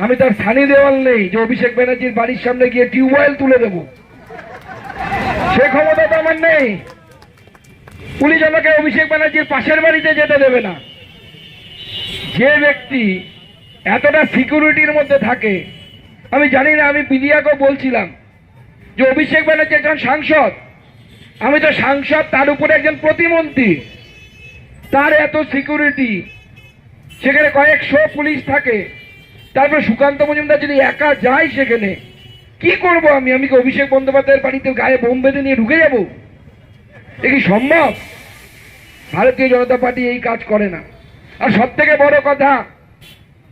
আমি তার সানি দেওয়াল নেই যে অভিষেক ব্যানার্জির বাড়ির সামনে গিয়ে টিউবওয়েল তুলে দেব, সে ক্ষমতা তো আমার নেই। পুলিশ আমাকে অভিষেক ব্যানার্জির পাশের বাড়িতে যেতে দেবে না। যে ব্যক্তি এতটা সিকিউরিটির মধ্যে থাকে, আমি জানি না, আমি মিডিয়াকেও বলছিলাম যে অভিষেক ব্যানার্জি একজন সাংসদ, আমি তো সাংসদ, তার উপরে একজন প্রতিমন্ত্রী, তার এত সিকিউরিটি, সেখানে কয়েকশো পুলিশ থাকে, তারপরে সুকান্ত মজুমদার যদি একা যায় সেখানে, কি করব আমি? আমি কি অভিষেক বন্দ্যোপাধ্যায়ের বাড়িতে গায়ে বোম বেঁধে নিয়ে ঢুকে যাব? এ কি সম্ভব? ভারতীয় জনতা পার্টি এই কাজ করে না। আর সব থেকে বড় কথা,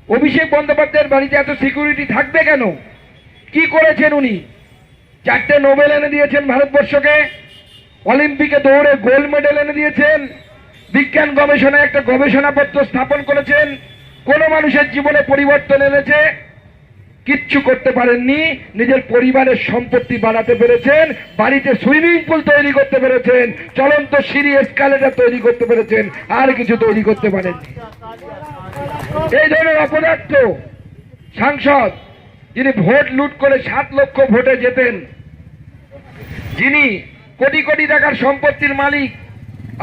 অভিষেক বন্দ্যোপাধ্যায়ের বাড়িতে এত সিকিউরিটি থাকবে কেন? কি করেছেন উনি? 4টে নোবেল এনে দিয়েছেন ভারতবর্ষকে, অলিম্পিকে দৌড়ে গোল্ড মেডেল এনে দিয়েছেন, বিজ্ঞান গবেষণায় একটা গবেষণাপত্র স্থাপন করেছেন, কোন মানুষের জীবনে পরিবর্তন এনেছে? কিচ্ছু করতে পারেননি। নিজের পরিবারের সম্পত্তি বাড়াতে পেরেছেন, বাড়িতে সুইমিং পুল তৈরি করতে পেরেছেন, চলন্ত সিঁড়ি এসকালেটর তৈরি করতে পেরেছেন, আর কিছু তৈরি করতে পারেননি। এই ধরনের অপদার্থ সাংসদ, যিনি ভোট লুট করে 7 লক্ষ ভোটে জেতেন, যিনি কোটি কোটি টাকার সম্পত্তির মালিক।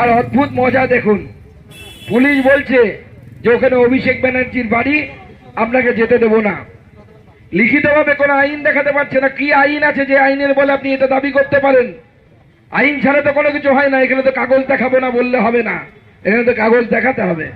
আর অদ্ভুত মজা দেখুন, পুলিশ বলছে যে ওখানে অভিষেক ব্যানার্জির বাড়ি, আপনাকে যেতে দেব না। লিখিতভাবে কোনো আইন দেখাতে পারছে না। কি আইন আছে যে আইনের বলে আপনি এটা দাবি করতে পারেন? আইন ছাড়া তো কোনো কিছু হয় না। এখানে তো কাগজ দেখাবো না বললে হবে না, এখানে তো কাগজ দেখাতে হবে।